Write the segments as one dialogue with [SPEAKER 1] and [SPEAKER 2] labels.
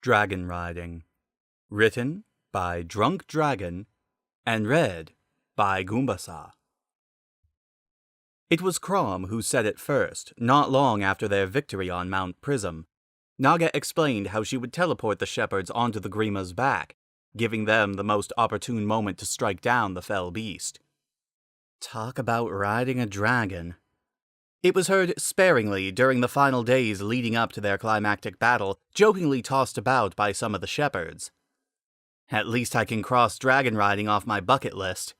[SPEAKER 1] Dragon Riding. Written by Drunk Dragon and read by Goombasa. It was Crom who said it first, not long after their victory on Mount Prism. Naga explained how she would teleport the shepherds onto the Grima's back, giving them the most opportune moment to strike down the fell beast. Talk about riding a dragon. It was heard sparingly during the final days leading up to their climactic battle, jokingly tossed about by some of the shepherds. At least I can cross dragon riding off my bucket list.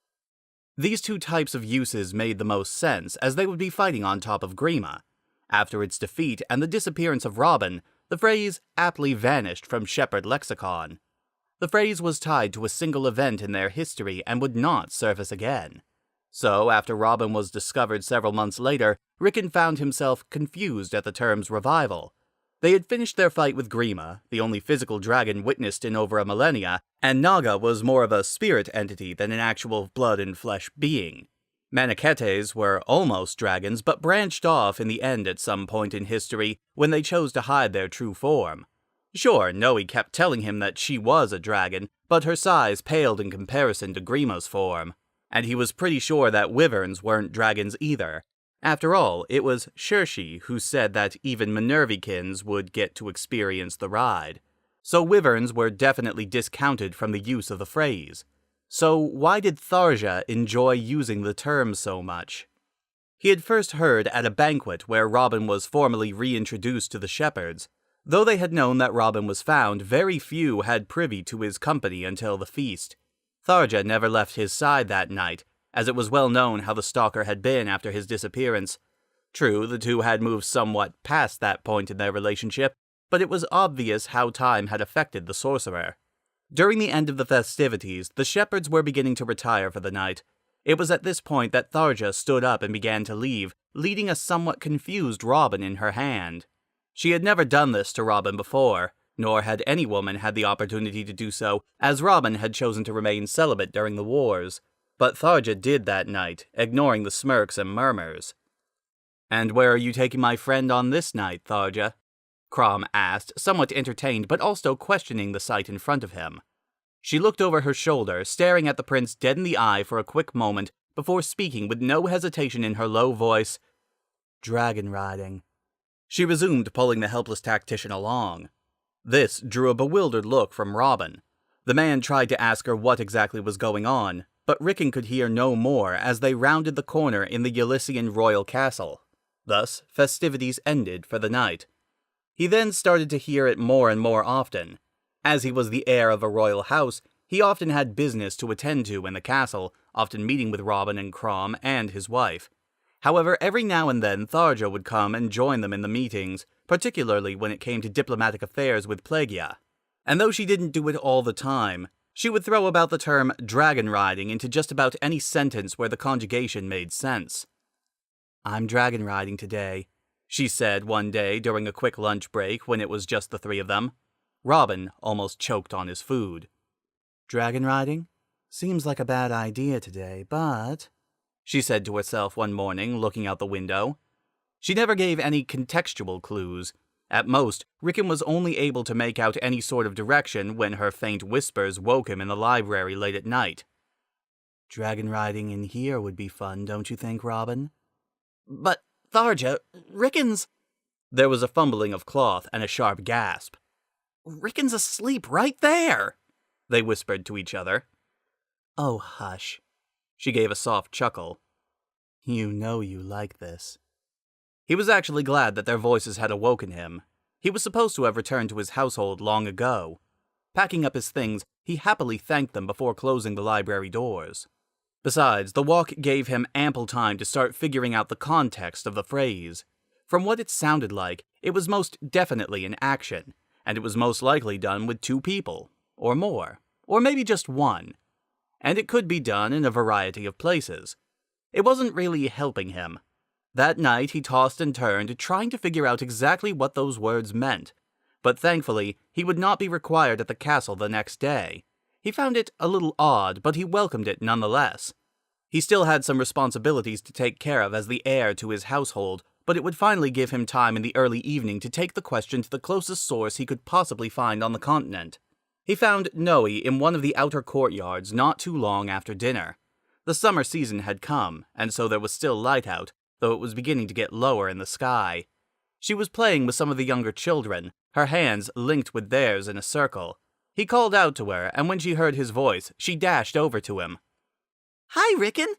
[SPEAKER 1] These two types of uses made the most sense, as they would be fighting on top of Grima. After its defeat and the disappearance of Robin, the phrase aptly vanished from shepherd lexicon. The phrase was tied to a single event in their history and would not surface again. So, after Robin was discovered several months later, Ricken found himself confused at the term's revival. They had finished their fight with Grima, the only physical dragon witnessed in over a millennia, and Naga was more of a spirit entity than an actual blood and flesh being. Manichetes were almost dragons, but branched off in the end at some point in history when they chose to hide their true form. Sure, Noe kept telling him that she was a dragon, but her size paled in comparison to Grima's form. And he was pretty sure that wyverns weren't dragons either. After all, it was Shirshi who said that even Minervikins would get to experience the ride. So wyverns were definitely discounted from the use of the phrase. So why did Tharja enjoy using the term so much? He had first heard at a banquet where Robin was formally reintroduced to the shepherds. Though they had known that Robin was found, very few had privy to his company until the feast. Tharja never left his side that night, as it was well known how the stalker had been after his disappearance. True, the two had moved somewhat past that point in their relationship, but it was obvious how time had affected the sorcerer. During the end of the festivities, the shepherds were beginning to retire for the night. It was at this point that Tharja stood up and began to leave, leading a somewhat confused Robin in her hand. She had never done this to Robin before, nor had any woman had the opportunity to do so, as Robin had chosen to remain celibate during the wars. But Tharja did that night, ignoring the smirks and murmurs. "And where are you taking my friend on this night, Tharja?" Crom asked, somewhat entertained but also questioning the sight in front of him. She looked over her shoulder, staring at the prince dead in the eye for a quick moment, before speaking with no hesitation in her low voice. "Dragon riding." She resumed pulling the helpless tactician along. This drew a bewildered look from Robin. The man tried to ask her what exactly was going on, but Ricken could hear no more as they rounded the corner in the Elysian royal castle. Thus, festivities ended for the night. He then started to hear it more and more often. As he was the heir of a royal house, he often had business to attend to in the castle, often meeting with Robin and Crom and his wife. However, every now and then Tharja would come and join them in the meetings, particularly when it came to diplomatic affairs with Plagia. And though she didn't do it all the time, she would throw about the term dragon riding into just about any sentence where the conjugation made sense. "I'm dragon riding today," she said one day during a quick lunch break when it was just the three of them. Robin almost choked on his food. "Dragon riding? Seems like a bad idea today, but," she said to herself one morning, looking out the window. She never gave any contextual clues. At most, Ricken was only able to make out any sort of direction when her faint whispers woke him in the library late at night. "Dragon riding in here would be fun, don't you think, Robin?" "But, Tharja, Ricken's—" There was a fumbling of cloth and a sharp gasp. "Ricken's asleep right there," they whispered to each other. "Oh, hush." She gave a soft chuckle. "You know you like this." He was actually glad that their voices had awoken him. He was supposed to have returned to his household long ago. Packing up his things, he happily thanked them before closing the library doors. Besides, the walk gave him ample time to start figuring out the context of the phrase. From what it sounded like, it was most definitely an action, and it was most likely done with two people, or more, or maybe just one. And it could be done in a variety of places. It wasn't really helping him. That night he tossed and turned, trying to figure out exactly what those words meant. But thankfully, he would not be required at the castle the next day. He found it a little odd, but he welcomed it nonetheless. He still had some responsibilities to take care of as the heir to his household, but it would finally give him time in the early evening to take the question to the closest source he could possibly find on the continent. He found Noe in one of the outer courtyards not too long after dinner. The summer season had come, and so there was still light out, though it was beginning to get lower in the sky. She was playing with some of the younger children, her hands linked with theirs in a circle. He called out to her, and when she heard his voice, she dashed over to him. "Hi, Ricken!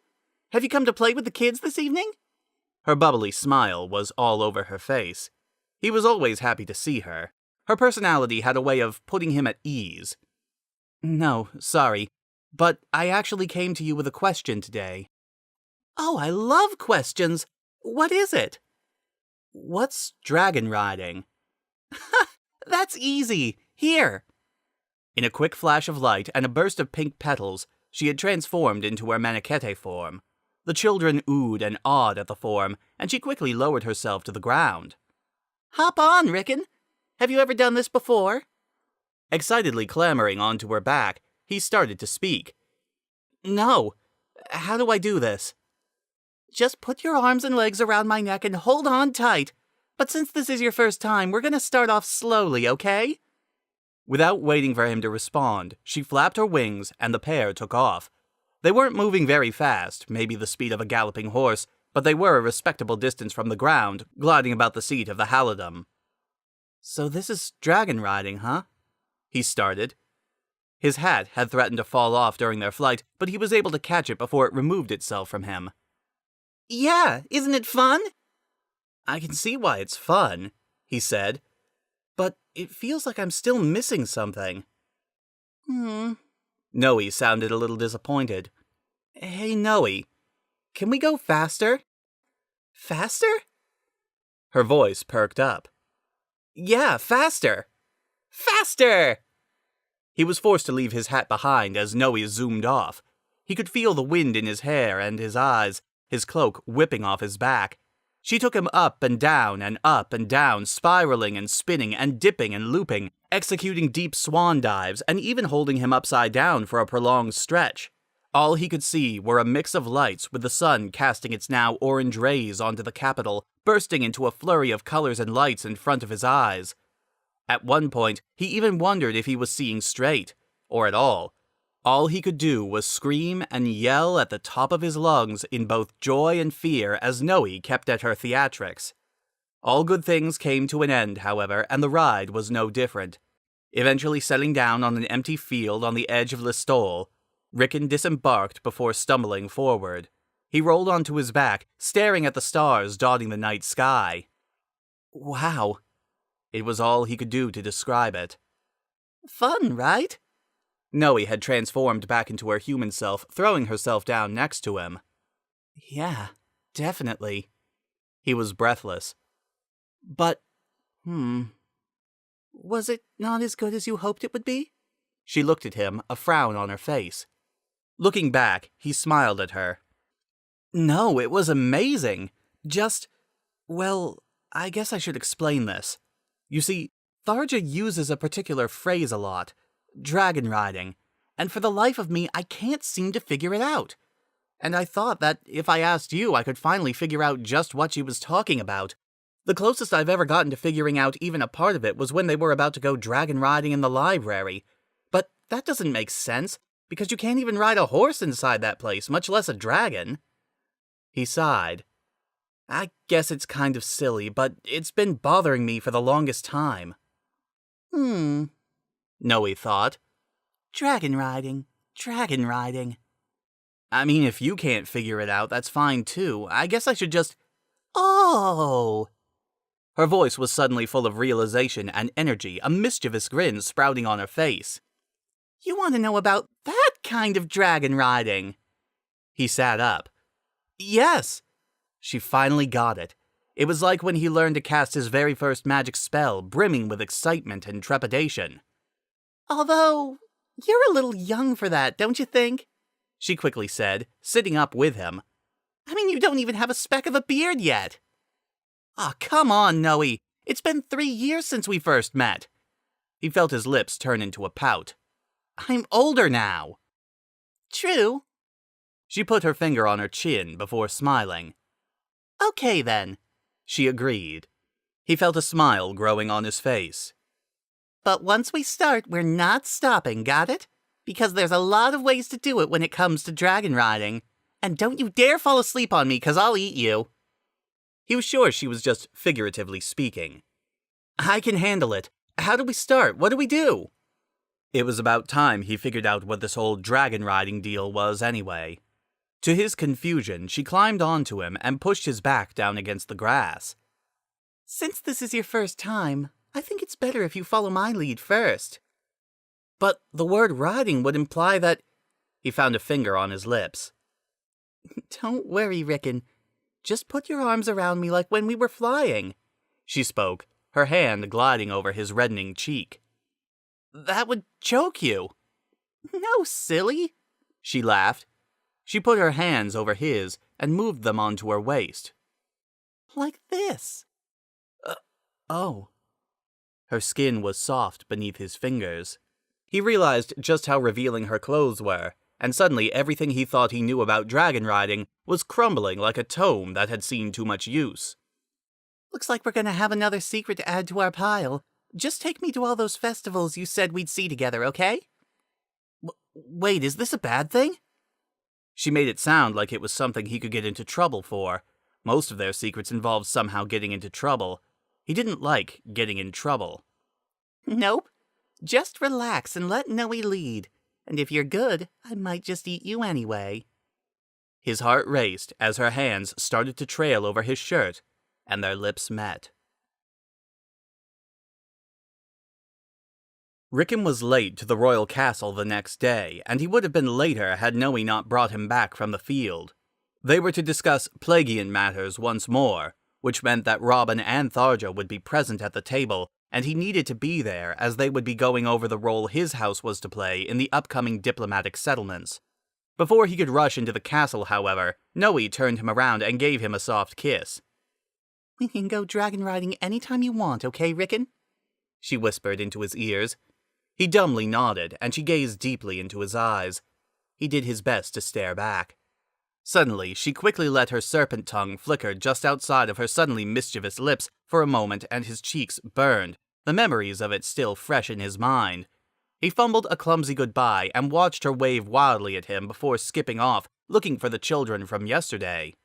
[SPEAKER 1] Have you come to play with the kids this evening?" Her bubbly smile was all over her face. He was always happy to see her. Her personality had a way of putting him at ease. "No, sorry, but I actually came to you with a question today." "Oh, I love questions! What is it?" "What's dragon riding?" "That's easy! Here!" In a quick flash of light and a burst of pink petals, she had transformed into her Manichete form. The children oohed and awed at the form, and she quickly lowered herself to the ground. "Hop on, Ricken! Have you ever done this before?" Excitedly clambering onto her back, he started to speak. "No. How do I do this?" "Just put your arms and legs around my neck and hold on tight. But since this is your first time, we're gonna start off slowly, okay?" Without waiting for him to respond, she flapped her wings and the pair took off. They weren't moving very fast, maybe the speed of a galloping horse, but they were a respectable distance from the ground, gliding about the seat of the halidom. "So this is dragon riding, huh?" he started. His hat had threatened to fall off during their flight, but he was able to catch it before it removed itself from him. "Yeah, isn't it fun?" "I can see why it's fun," he said. "But it feels like I'm still missing something." Noe sounded a little disappointed. "Hey, Noe, can we go faster?" "Faster?" Her voice perked up. "Yeah, faster! Faster!" He was forced to leave his hat behind as Noe zoomed off. He could feel the wind in his hair and his eyes, his cloak whipping off his back. She took him up and down, spiraling and spinning and dipping and looping, executing deep swan dives and even holding him upside down for a prolonged stretch. All he could see were a mix of lights, with the sun casting its now orange rays onto the capital, bursting into a flurry of colors and lights in front of his eyes. At one point, he even wondered if he was seeing straight, or at all. All he could do was scream and yell at the top of his lungs in both joy and fear as Noe kept at her theatrics. All good things came to an end, however, and the ride was no different. Eventually settling down on an empty field on the edge of Listol, Ricken disembarked before stumbling forward. He rolled onto his back, staring at the stars dotting the night sky. Wow. It was all he could do to describe it. "Fun, right?" Noe had transformed back into her human self, throwing herself down next to him. "Yeah, definitely." He was breathless. "But, was it not as good as you hoped it would be?" She looked at him, a frown on her face. Looking back, he smiled at her. "No, it was amazing. Well, I guess I should explain this. You see, Tharja uses a particular phrase a lot. Dragon riding, and for the life of me, I can't seem to figure it out. And I thought that if I asked you, I could finally figure out just what she was talking about. The closest I've ever gotten to figuring out even a part of it was when they were about to go dragon riding in the library. But that doesn't make sense, because you can't even ride a horse inside that place, much less a dragon." He sighed. "I guess it's kind of silly, but it's been bothering me for the longest time." Noe thought. Dragon riding. I mean, if you can't figure it out, that's fine too. I guess I should just... Oh! Her voice was suddenly full of realization and energy, a mischievous grin sprouting on her face. "You want to know about that kind of dragon riding?" He sat up. "Yes!" She finally got it. It was like when he learned to cast his very first magic spell, brimming with excitement and trepidation. "Although, you're a little young for that, don't you think?" she quickly said, sitting up with him. "I mean, you don't even have a speck of a beard yet." "Aw, come on, Noe. It's been 3 years since we first met." He felt his lips turn into a pout. "I'm older now." "True." She put her finger on her chin before smiling. "Okay, then. She agreed. He felt a smile growing on his face.
[SPEAKER 2] But once we start, we're not stopping, got it? Because there's a lot of ways to do it when it comes to dragon riding. And don't you dare fall asleep on me, 'cause I'll eat you.
[SPEAKER 1] He was sure she was just figuratively speaking. I can handle it. How do we start? What do we do? It was about time he figured out what this whole dragon riding deal was anyway. To his confusion, she climbed onto him and pushed his back down against the grass.
[SPEAKER 2] Since this is your first time, I think it's better if you follow my lead first.
[SPEAKER 1] But the word riding would imply that... He found a finger on his lips.
[SPEAKER 2] Don't worry, Ricken. Just put your arms around me like when we were flying,
[SPEAKER 1] she spoke, her hand gliding over his reddening cheek. That would choke you.
[SPEAKER 2] No, silly,
[SPEAKER 1] she laughed. She put her hands over his and moved them onto her waist.
[SPEAKER 2] Like this.
[SPEAKER 1] Oh. Her skin was soft beneath his fingers. He realized just how revealing her clothes were, and suddenly everything he thought he knew about dragon riding was crumbling like a tome that had seen too much use.
[SPEAKER 2] Looks like we're gonna have another secret to add to our pile. Just take me to all those festivals you said we'd see together, okay?
[SPEAKER 1] Wait, is this a bad thing? She made it sound like it was something he could get into trouble for. Most of their secrets involved somehow getting into trouble. He didn't like getting in trouble.
[SPEAKER 2] Nope. Just relax and let Noe lead. And if you're good, I might just eat you anyway.
[SPEAKER 1] His heart raced as her hands started to trail over his shirt, and their lips met. Ricken was late to the royal castle the next day, and he would have been later had Noe not brought him back from the field. They were to discuss Plaguean matters once more, which meant that Robin and Tharja would be present at the table, and he needed to be there as they would be going over the role his house was to play in the upcoming diplomatic settlements. Before he could rush into the castle, however, Noe turned him around and gave him a soft kiss.
[SPEAKER 2] We can go dragon riding anytime you want, okay, Ricken?
[SPEAKER 1] She whispered into his ears. He dumbly nodded, and she gazed deeply into his eyes. He did his best to stare back. Suddenly, she quickly let her serpent tongue flicker just outside of her suddenly mischievous lips for a moment, and his cheeks burned, the memories of it still fresh in his mind. He fumbled a clumsy goodbye and watched her wave wildly at him before skipping off, looking for the children from yesterday.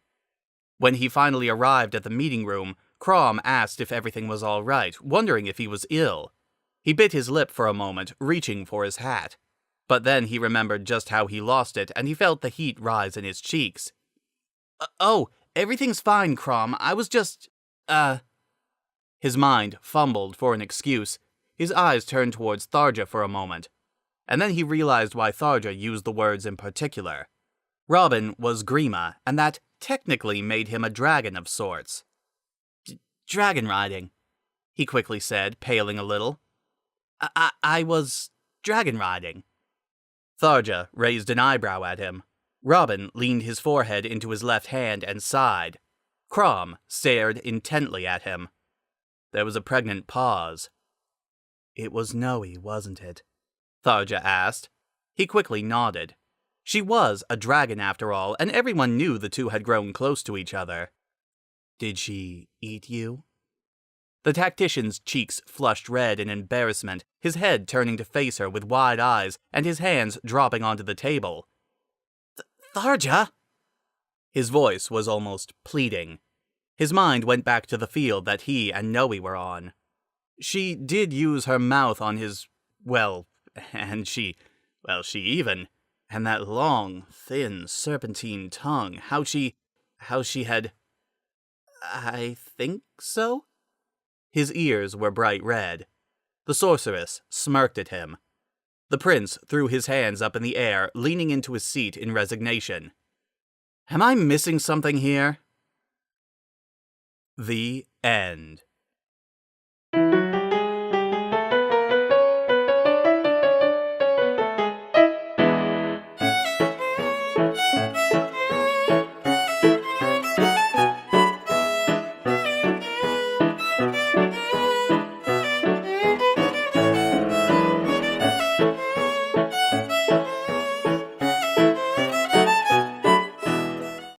[SPEAKER 1] When he finally arrived at the meeting room, Crom asked if everything was all right, wondering if he was ill. He bit his lip for a moment, reaching for his hat. But then he remembered just how he lost it, and he felt the heat rise in his cheeks. Oh, everything's fine, Crom. I was just... His mind fumbled for an excuse. His eyes turned towards Tharja for a moment. And then he realized why Tharja used the words in particular. Robin was Grima, and that technically made him a dragon of sorts. Dragon riding, he quickly said, paling a little. I was dragon riding. Tharja raised an eyebrow at him. Robin leaned his forehead into his left hand and sighed. Crom stared intently at him. There was a pregnant pause. It was Noe, wasn't it? Tharja asked. He quickly nodded. She was a dragon after all, and everyone knew the two had grown close to each other. Did she eat you? The tactician's cheeks flushed red in embarrassment, his head turning to face her with wide eyes, and his hands dropping onto the table. Tharja! His voice was almost pleading. His mind went back to the field that he and Noe were on. She did use her mouth on his... and she even... And that long, thin, serpentine tongue, how she had... I think so? His ears were bright red. The sorceress smirked at him. The prince threw his hands up in the air, leaning into his seat in resignation. Am I missing something here? The end.